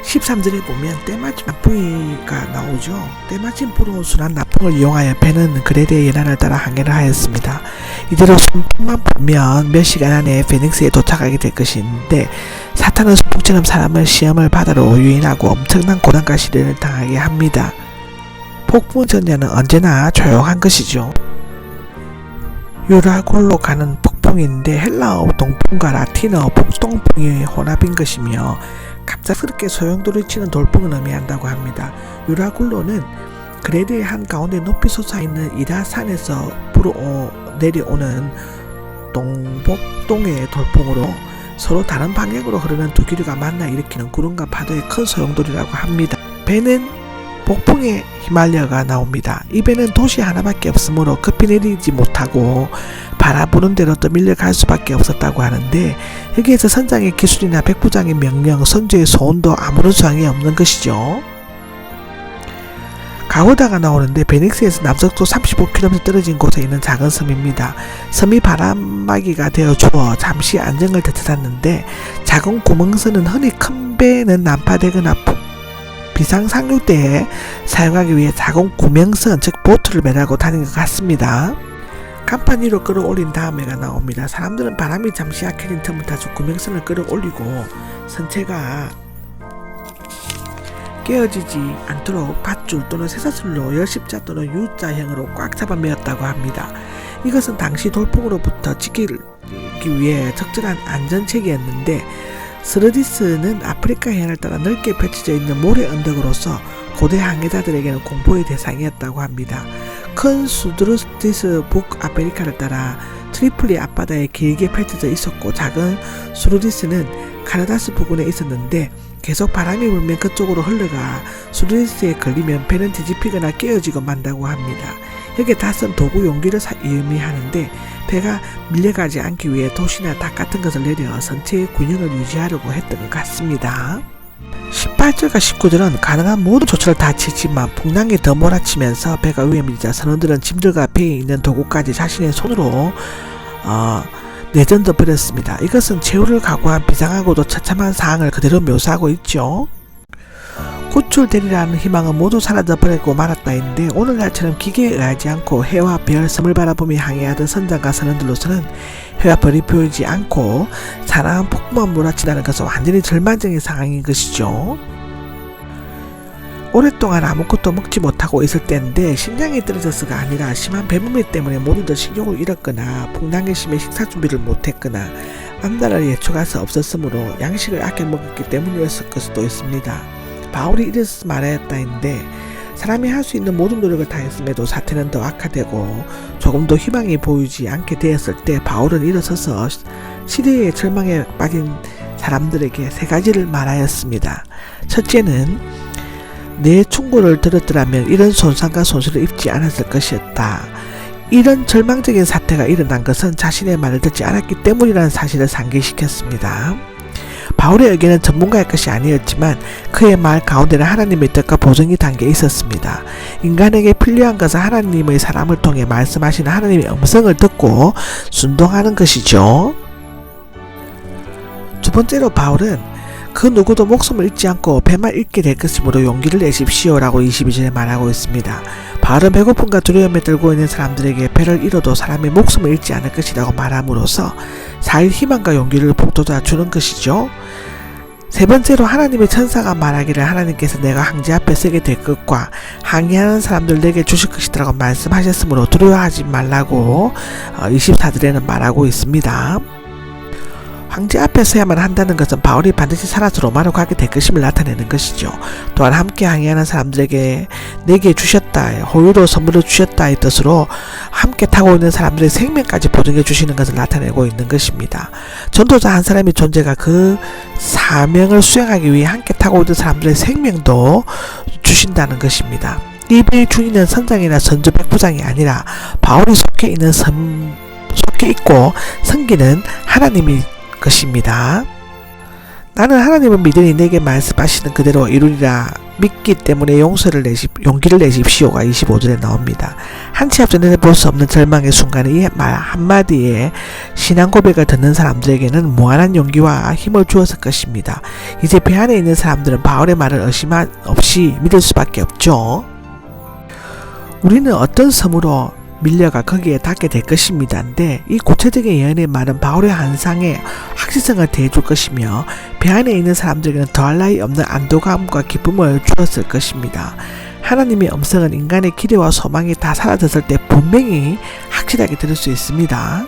13절에 보면 때마침 나풍이가 나오죠. 때마침 불어온 순한 나풍을 이용하여 배는 그레데의 연안을 따라 항해를 하였습니다. 이대로 손풍만 불면 몇 시간 안에 페닉스에 도착하게 될 것인데 사탄은 소풍처럼 사람을 시험을 바다로 유인하고 엄청난 고난과 시련을 당하게 합니다. 폭풍 전야는 언제나 조용한 것이죠. 유라굴로 가는 폭풍인데 헬라어 동풍과 라틴어 폭동풍의 혼합인 것이며 갑작스럽게 소용돌이 치는 돌풍을 의미한다고 합니다. 유라굴로는 그레데의 한가운데 높이 솟아있는 이라산에서 내려오는 동북동의 돌풍으로 서로 다른 방향으로 흐르는 두 기류가 만나 일으키는 구름과 파도의 큰 소용돌이라고 합니다. 배는 폭풍에 휘말려가 나옵니다. 이 배는 도시 하나밖에 없으므로 급히 내리지 못하고 바라 부는 대로 떠밀려 갈 수밖에 없었다고 하는데 여기에서 선장의 기술이나 백부장의 명령, 선조의 소원도 아무런 수항이 없는 것이죠. 가우다가 나오는데 베닉스에서 남서쪽 35km 떨어진 곳에 있는 작은 섬입니다. 섬이 바람막이가 되어 주어 잠시 안정을 되찾았는데 작은 구멍선은 흔히 큰 배는 난파되거나 비상 상륙 때에 사용하기 위해 작은 구명선 즉 보트를 매라고 다닌 것 같습니다. 간판 위로 끌어올린 다음에가 나옵니다. 사람들은 바람이 잠시 약해진 틈을 타서 구명선을 끌어올리고 선체가 깨어지지 않도록 밧줄 또는 쇠사슬로 열십자 또는 U자형으로 꽉 잡아 메었다고 합니다. 이것은 당시 돌풍으로부터 지키기 위해 적절한 안전책이었는데 스르디스는 아프리카 해안을 따라 넓게 펼쳐져 있는 모래 언덕으로서 고대 항해자들에게는 공포의 대상이었다고 합니다. 큰 수드루디스 북아메리카를 따라 트리플리 앞바다에 길게 펼쳐져 있었고 작은 수르디스는 카나다스 부근에 있었는데 계속 바람이 불면 그쪽으로 흘러가 수르디스에 걸리면 배는 뒤집히거나 깨어지고 만다고 합니다. 여기에 닷은 도구 용기를 의미하는데 배가 밀려가지 않기 위해 돛이나 닭 같은 것을 내려 선체의 균형을 유지하려고 했던 것 같습니다. 18절과 19절은 가능한 모든 조처를 다 취했지만 풍랑이 더 몰아치면서 배가 위험해지자 선원들은 짐들과 배에 있는 도구까지 자신의 손으로 내던져 버렸습니다. 이것은 최후를 각오한 비상하고도 처참한 상황을 그대로 묘사하고 있죠. 구출되리라는 희망은 모두 사라져버리고 말았다인데 오늘날처럼 기계에 의하지 않고 해와 별, 섬을 바라보며 항해하던 선장과 선원들로서는 해와 별이 보이지 않고 사나운 폭풍만 몰아친다는 것은 완전히 절망적인 상황인 것이죠. 오랫동안 아무것도 먹지 못하고 있을 때인데 식량이 떨어져서가 아니라 심한 배멀미 때문에 모두들 식욕을 잃었거나 풍랑의 심해 식사 준비를 못했거나 앞날을 예측할 수 없었으므로 양식을 아껴 먹었기 때문이었을 것도 있습니다. 바울이 이래서 말하였다인데 사람이 할 수 있는 모든 노력을 다했음에도 사태는 더 악화되고 조금도 희망이 보이지 않게 되었을 때 바울은 일어서서 시대의 절망에 빠진 사람들에게 세 가지를 말하였습니다. 첫째는 내 충고를 들었더라면 이런 손상과 손실을 입지 않았을 것이었다. 이런 절망적인 사태가 일어난 것은 자신의 말을 듣지 않았기 때문이라는 사실을 상기시켰습니다. 바울의 의견은 전문가의 것이 아니었지만 그의 말 가운데는 하나님의 뜻과 보증이 담겨 있었습니다. 인간에게 필요한 것은 하나님의 사람을 통해 말씀하시는 하나님의 음성을 듣고 순종하는 것이죠. 두 번째로 바울은 그 누구도 목숨을 잃지 않고 배만 잃게 될 것이므로 용기를 내십시오라고 22절에 말하고 있습니다. 바울은 배고픔과 두려움에 떨고 있는 사람들에게 배를 잃어도 사람이 목숨을 잃지 않을 것이라고 말함으로써 사일 희망과 용기를 북돋아 주는 것이죠. 세 번째로 하나님의 천사가 말하기를 하나님께서 내가 황제 앞에 서게 될 것과 항해하는 사람들 내게 주실 것이라고 말씀하셨으므로 두려워하지 말라고 24절에는 말하고 있습니다. 황제 앞에 서야만 한다는 것은 바울이 반드시 살아서 로마로 가게 될 것임을 나타내는 것이죠. 또한 함께 항해하는 사람들에게 내게 주셨다, 호유로 선물을 주셨다의 뜻으로 함께 타고 있는 사람들의 생명까지 보증해 주시는 것을 나타내고 있는 것입니다. 전도자 한 사람의 존재가 그 사명을 수행하기 위해 함께 타고 있는 사람들의 생명도 주신다는 것입니다. 이 배의 주인은 선장이나 선조 백부장이 아니라 바울이 속해 있고 섬기는 하나님이 것입니다. 나는 하나님을 믿으니 내게 말씀하시는 그대로 이루리라 믿기 때문에 용기를 내십시오가 25절에 나옵니다. 한치 앞서 내볼 수 없는 절망의 순간에 이 말 한마디에 신앙 고백을 듣는 사람들에게는 무한한 용기와 힘을 주었을 것입니다. 이제 배 안에 있는 사람들은 바울의 말을 의심 없이 믿을 수밖에 없죠. 우리는 어떤 섬으로 밀려가 거기에 닿게 될 것입니다. 근데 이 구체적인 예언의 말은 바울의 환상에 확실성을 더해줄 것이며 배 안에 있는 사람들에게는 더할 나위 없는 안도감과 기쁨을 주었을 것입니다. 하나님의 음성은 인간의 기대와 소망이 다 사라졌을 때 분명히 확실하게 들을 수 있습니다.